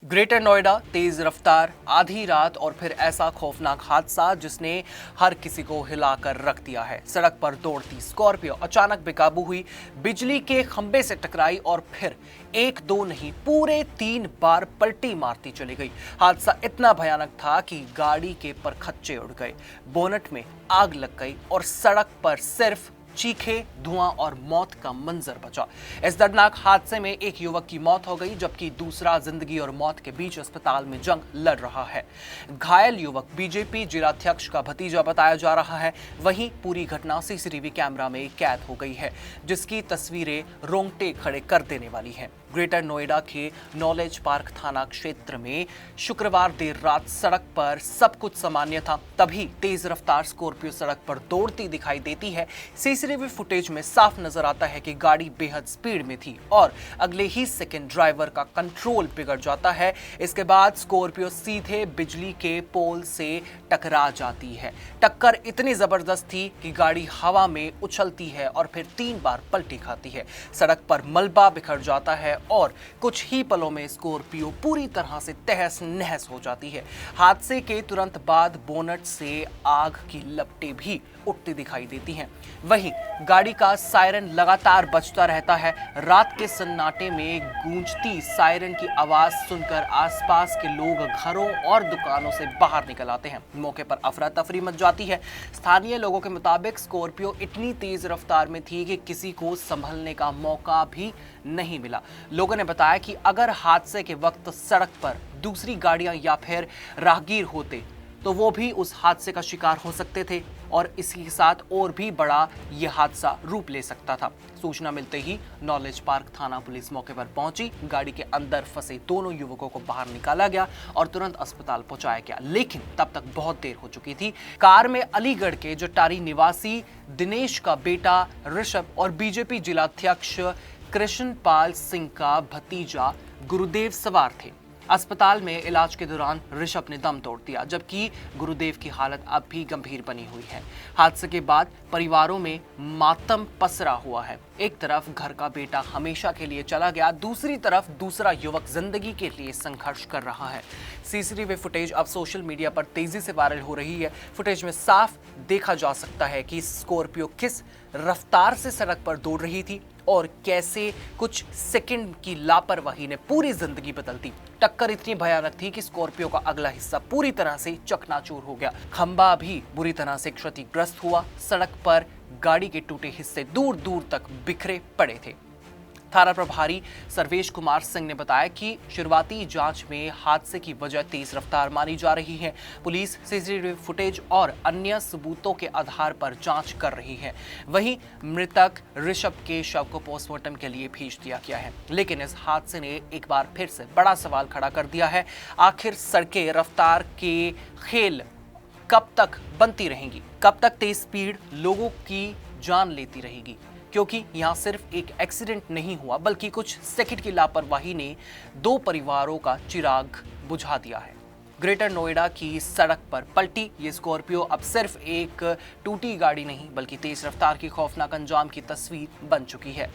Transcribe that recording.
Greater Noida, तेज रफ्तार, आधी रात और फिर ऐसा खौफनाक हादसा जिसने हर किसी को हिलाकर रख दिया है। सड़क पर दौड़ती स्कॉर्पियो अचानक बेकाबू हुई, बिजली के खंभे से टकराई और फिर एक दो नहीं पूरे 3 बार पलटी मारती चली गई। हादसा इतना भयानक था कि गाड़ी के परखच्चे उड़ गए, बोनट में आग लग गई और सड़क पर सिर्फ चीखे, धुआं और मौत का मंजर बचा। इस दर्दनाक हादसे में एक युवक की मौत हो गई, जबकि दूसरा जिंदगी और मौत के बीच अस्पताल में जंग लड़ रहा है। घायल युवक बीजेपी जिलाध्यक्ष का भतीजा बताया जा रहा है। वहीं पूरी घटना सीसीटीवी कैमरा में कैद हो गई है, जिसकी तस्वीरें रोंगटे खड़े कर देने वाली हैं। ग्रेटर नोएडा के नॉलेज पार्क थाना क्षेत्र में शुक्रवार देर रात सड़क पर सब कुछ सामान्य था, तभी तेज रफ्तार स्कॉर्पियो सड़क पर दौड़ती दिखाई देती है। सीसीटीवी फुटेज में साफ नजर आता है कि गाड़ी बेहद स्पीड में थी और अगले ही सेकंड ड्राइवर का कंट्रोल बिगड़ जाता है। इसके बाद स्कॉर्पियो सीधे बिजली के पोल से टकरा जाती है। टक्कर इतनी जबरदस्त थी कि गाड़ी हवा में उछलती है और फिर 3 बार पलटी खाती है। सड़क पर मलबा बिखर जाता है और कुछ ही पलों में स्कॉर्पियो पूरी तरह से तहस नहस हो जाती है। हादसे के तुरंत बाद बोनट से आग की लपटें भी उठती दिखाई देती हैं। वहीं गाड़ी का सायरन लगातार बजता रहता है। रात के सन्नाटे में गूंजती सायरन की आवाज सुनकर आसपास के लोग घरों और दुकानों से बाहर निकल आते हैं। मौके पर अफरा तफरी मच जाती है। स्थानीय लोगों के मुताबिक स्कॉर्पियो इतनी तेज रफ्तार में थी कि किसी को संभलने का मौका भी नहीं मिला। लोगों ने बताया कि अगर हादसे के वक्त सड़क पर दूसरी गाड़ियां या फिर राहगीर होते तो वो भी उस हादसे का शिकार हो सकते थे और इसी के साथ और भी बड़ा यह हादसा रूप ले सकता था। सूचना मिलते ही नॉलेज पार्क थाना पुलिस मौके पर पहुंची। गाड़ी के अंदर फंसे दोनों युवकों को बाहर निकाला गया और तुरंत अस्पताल पहुंचाया गया, लेकिन तब तक बहुत देर हो चुकी थी। कार में अलीगढ़ के जटारी निवासी दिनेश का बेटा ऋषभ और बीजेपी जिलाध्यक्ष कृष्णपाल सिंह का भतीजा गुरुदेव सवार थे। अस्पताल में इलाज के दौरान ऋषभ ने दम तोड़ दिया, जबकि गुरुदेव की हालत अब भी गंभीर बनी हुई है। हादसे के बाद परिवारों में मातम पसरा हुआ है। एक तरफ घर का बेटा हमेशा के लिए चला गया, दूसरी तरफ दूसरा युवक जिंदगी के लिए संघर्ष कर रहा है। सीसीटीवी फुटेज अब सोशल मीडिया पर तेजी से वायरल हो रही है। फुटेज में साफ देखा जा सकता है कि स्कॉर्पियो किस रफ्तार से सड़क पर दौड़ रही थी और कैसे कुछ सेकंड की लापरवाही ने पूरी जिंदगी बदल दी। टक्कर इतनी भयानक थी कि स्कॉर्पियो का अगला हिस्सा पूरी तरह से चकनाचूर हो गया। खंभा भी बुरी तरह से क्षतिग्रस्त हुआ। सड़क पर गाड़ी के टूटे हिस्से दूर दूर तक बिखरे पड़े थे। थाना प्रभारी सर्वेश कुमार सिंह ने बताया कि शुरुआती जांच में हादसे की वजह तेज रफ्तार मानी जा रही है। पुलिस सीसीटीवी फुटेज और अन्य सबूतों के आधार पर जांच कर रही है। वहीं मृतक ऋषभ के शव को पोस्टमार्टम के लिए भेज दिया गया है। लेकिन इस हादसे ने एक बार फिर से बड़ा सवाल खड़ा कर दिया है। आखिर सड़कें रफ्तार के खेल कब तक बनती रहेंगी? कब तक तेज स्पीड लोगों की जान लेती रहेगी? क्योंकि यहाँ सिर्फ एक एक्सीडेंट नहीं हुआ, बल्कि कुछ सेकंड की लापरवाही ने 2 परिवारों का चिराग बुझा दिया है। ग्रेटर नोएडा की सड़क पर पलटी ये स्कॉर्पियो अब सिर्फ एक टूटी गाड़ी नहीं, बल्कि तेज रफ्तार की खौफनाक अंजाम की तस्वीर बन चुकी है।